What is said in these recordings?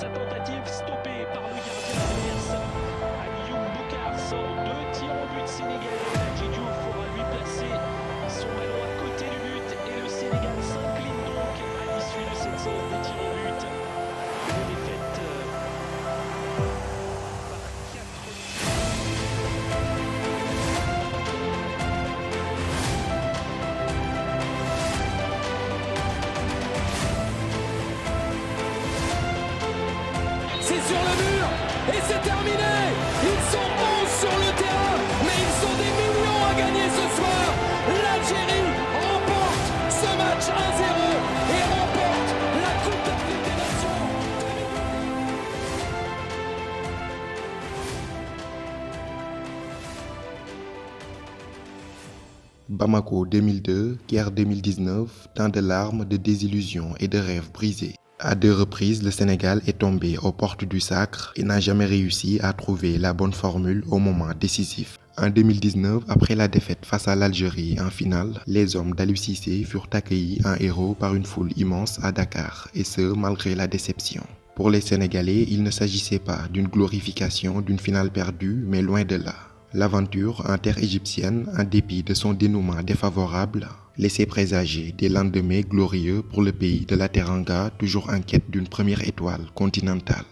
Sa tentative stoppée par le gardien adverse. Aliou Bokar sort 2 tirs au but sénégalais. Nadji Diouf pourra lui placer son ballon à côté du but et le Sénégal s'incline donc à l'issue de cette séance de tirs au but. Une défaite par 4. C'est sur le mur et c'est terminé. Ils sont 11 sur le terrain, mais ils sont des millions à gagner ce soir. L'Algérie remporte ce match 1-0 et remporte la Coupe d'Afrique des Nations. Bamako 2002, Caire 2019, tant de larmes, de désillusions et de rêves brisés. À 2 reprises, le Sénégal est tombé aux portes du sacre et n'a jamais réussi à trouver la bonne formule au moment décisif. En 2019, après la défaite face à l'Algérie en finale, les hommes d'Aliou Cissé furent accueillis en héros par une foule immense à Dakar, et ce, malgré la déception. Pour les Sénégalais, il ne s'agissait pas d'une glorification d'une finale perdue, mais loin de là. L'aventure en terre égyptienne, en dépit de son dénouement défavorable, laissait présager des lendemains glorieux pour le pays de la Teranga, toujours en quête d'une première étoile continentale.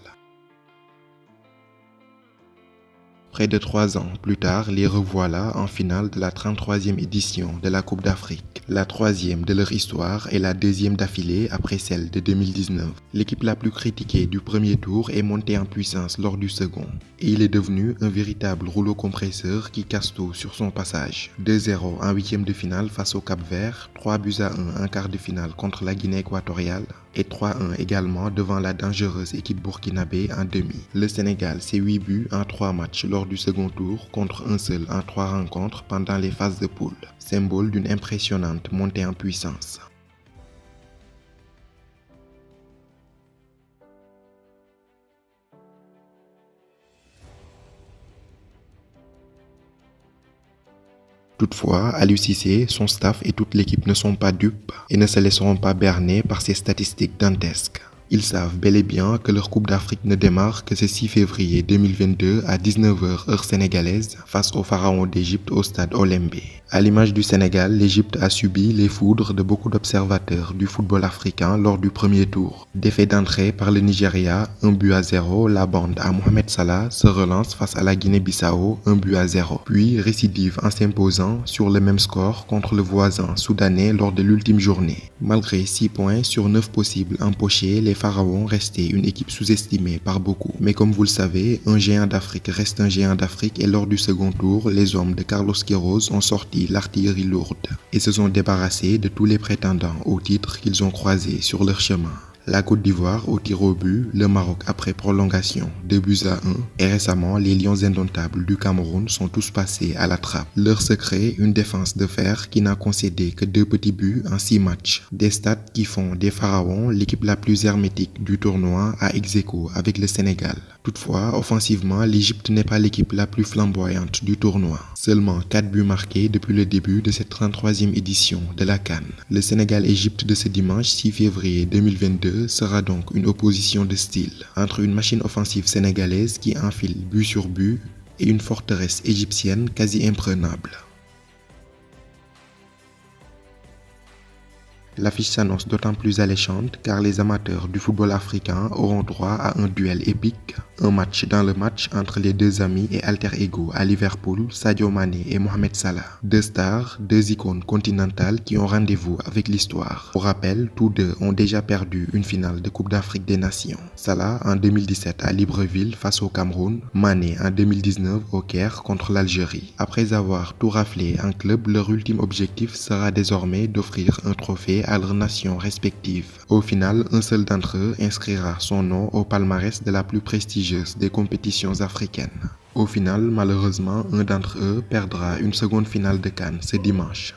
Près de 3 ans plus tard, les revoilà en finale de la 33e édition de la Coupe d'Afrique, la 3e de leur histoire et la 2e d'affilée après celle de 2019. L'équipe la plus critiquée du premier tour est montée en puissance lors du second, et il est devenu un véritable rouleau compresseur qui casse tout sur son passage. 2-0 en 8e de finale face au Cap-Vert, 3-1 en quart de finale contre la Guinée équatoriale, et 3-1 également devant la dangereuse équipe burkinabé en demi. Le Sénégal, c'est 8 buts en 3 matchs lors du second tour contre un seul en 3 rencontres pendant les phases de poule, symbole d'une impressionnante montée en puissance. Toutefois, Aliou Cissé, son staff et toute l'équipe ne sont pas dupes et ne se laisseront pas berner par ces statistiques dantesques. Ils savent bel et bien que leur Coupe d'Afrique ne démarre que ce 6 février 2022 à 19h heure sénégalaise face aux pharaons d'Égypte au stade Olembe. À l'image du Sénégal, l'Égypte a subi les foudres de beaucoup d'observateurs du football africain lors du premier tour. Défait d'entrée par le Nigeria, 1-0, la bande à Mohamed Salah se relance face à la Guinée-Bissau, 1-0. Puis récidive en s'imposant sur le même score contre le voisin soudanais lors de l'ultime journée. Malgré 6 points sur 9 possibles empochés, les pharaons restaient une équipe sous-estimée par beaucoup. Mais comme vous le savez, un géant d'Afrique reste un géant d'Afrique et lors du second tour, les hommes de Carlos Queiroz ont sorti l'artillerie lourde et se sont débarrassés de tous les prétendants au titre qu'ils ont croisés sur leur chemin. La Côte d'Ivoire au tir au but, le Maroc après prolongation 2-1 et récemment les Lions indomptables du Cameroun sont tous passés à la trappe. Leur secret, une défense de fer qui n'a concédé que 2 petits buts en 6 matchs. Des stats qui font des Pharaons l'équipe la plus hermétique du tournoi à ex-aequo avec le Sénégal. Toutefois, offensivement, l'Égypte n'est pas l'équipe la plus flamboyante du tournoi. Seulement 4 buts marqués depuis le début de cette 33e édition de la CAN. Le Sénégal-Égypte de ce dimanche 6 février 2022 sera donc une opposition de style entre une machine offensive sénégalaise qui enfile but sur but et une forteresse égyptienne quasi imprenable. L'affiche s'annonce d'autant plus alléchante car les amateurs du football africain auront droit à un duel épique, un match dans le match entre les 2 amis et alter ego à Liverpool, Sadio Mané et Mohamed Salah. 2 stars, 2 icônes continentales qui ont rendez-vous avec l'histoire. Pour rappel, tous deux ont déjà perdu une finale de Coupe d'Afrique des Nations. Salah en 2017 à Libreville face au Cameroun, Mané en 2019 au Caire contre l'Algérie. Après avoir tout raflé en club, leur ultime objectif sera désormais d'offrir un trophée à leurs nations respectives. Au final, un seul d'entre eux inscrira son nom au palmarès de la plus prestigieuse des compétitions africaines. Au final, malheureusement, un d'entre eux perdra une seconde finale de CAN ce dimanche.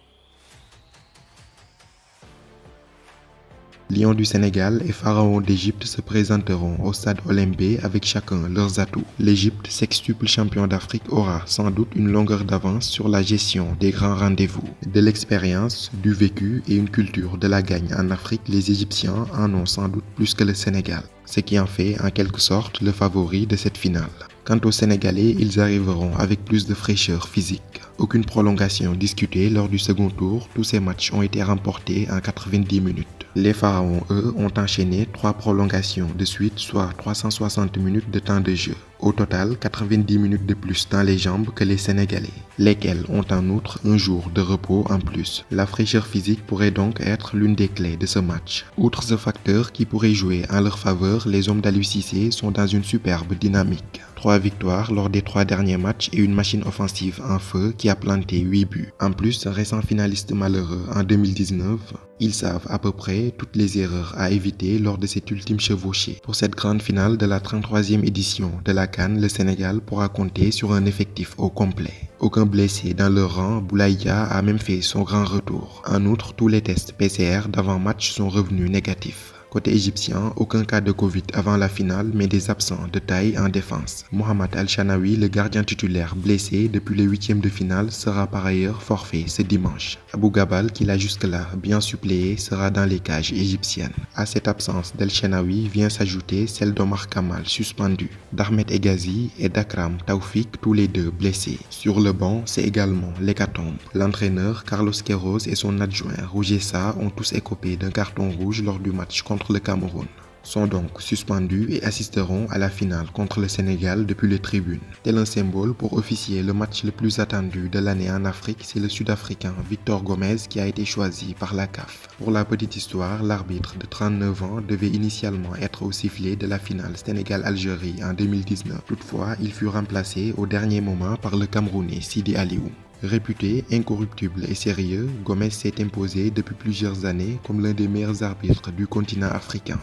Lions du Sénégal et Pharaons d'Égypte se présenteront au stade Olembe avec chacun leurs atouts. L'Égypte, sextuple champion d'Afrique, aura sans doute une longueur d'avance sur la gestion des grands rendez-vous. De l'expérience, du vécu et une culture de la gagne en Afrique, les Égyptiens en ont sans doute plus que le Sénégal, ce qui en fait en quelque sorte le favori de cette finale. Quant aux Sénégalais, ils arriveront avec plus de fraîcheur physique. Aucune prolongation discutée lors du second tour, tous ces matchs ont été remportés en 90 minutes. Les Pharaons, eux, ont enchaîné 3 prolongations de suite, soit 360 minutes de temps de jeu. Au total, 90 minutes de plus dans les jambes que les Sénégalais, lesquels ont en outre un jour de repos en plus. La fraîcheur physique pourrait donc être l'une des clés de ce match. Outre ce facteur qui pourrait jouer en leur faveur, les hommes d'Aliou Cissé sont dans une superbe dynamique. 3 victoires lors des 3 derniers matchs et une machine offensive en feu qui a planté 8 buts. En plus, récent finaliste malheureux en 2019, ils savent à peu près toutes les erreurs à éviter lors de cette ultime chevauchée. Pour cette grande finale de la 33e édition de la CAN, le Sénégal pourra compter sur un effectif au complet. Aucun blessé dans leur rang, Boulaïa a même fait son grand retour. En outre, tous les tests PCR d'avant-match sont revenus négatifs. Côté égyptien, aucun cas de Covid avant la finale, mais des absents de taille en défense. Mohamed Al-Shanawi, le gardien titulaire blessé depuis les 8e de finale, sera par ailleurs forfait ce dimanche. Abou Gabal, qui l'a jusque-là bien suppléé, sera dans les cages égyptiennes. À cette absence d'Al-Shanawi vient s'ajouter celle d'Omar Kamal, suspendu, d'Ahmed Egazi et d'Akram Taoufik, tous les deux blessés. Sur le banc, c'est également l'hécatombe. L'entraîneur Carlos Queiroz et son adjoint Roger Sarr ont tous écopé d'un carton rouge lors du match contre le Cameroun, sont donc suspendus et assisteront à la finale contre le Sénégal depuis les tribunes. Tel un symbole pour officier le match le plus attendu de l'année en Afrique, c'est le Sud-Africain Victor Gomez qui a été choisi par la CAF. Pour la petite histoire, l'arbitre de 39 ans devait initialement être au sifflet de la finale Sénégal-Algérie en 2019. Toutefois, il fut remplacé au dernier moment par le Camerounais Sidi Aliou. Réputé incorruptible et sérieux, Gomez s'est imposé depuis plusieurs années comme l'un des meilleurs arbitres du continent africain.